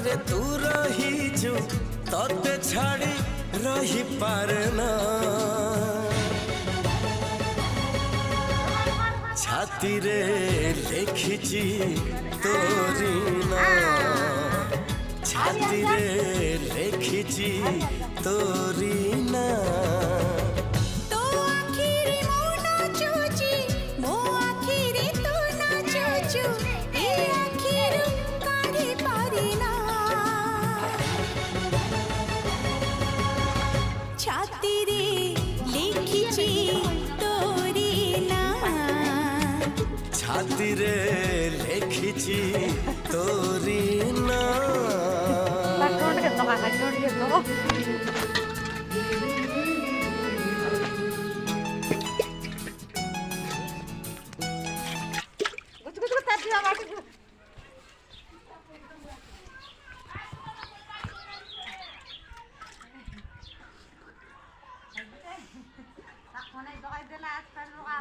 रे तू रहीचु तते छाड़ी रही पारना छाती रे लिखिची तोरी ना छाती रे लिखिची तोरी ना छाती रे लिखिची तोरी ना Ako na ito kayo dala at paano ka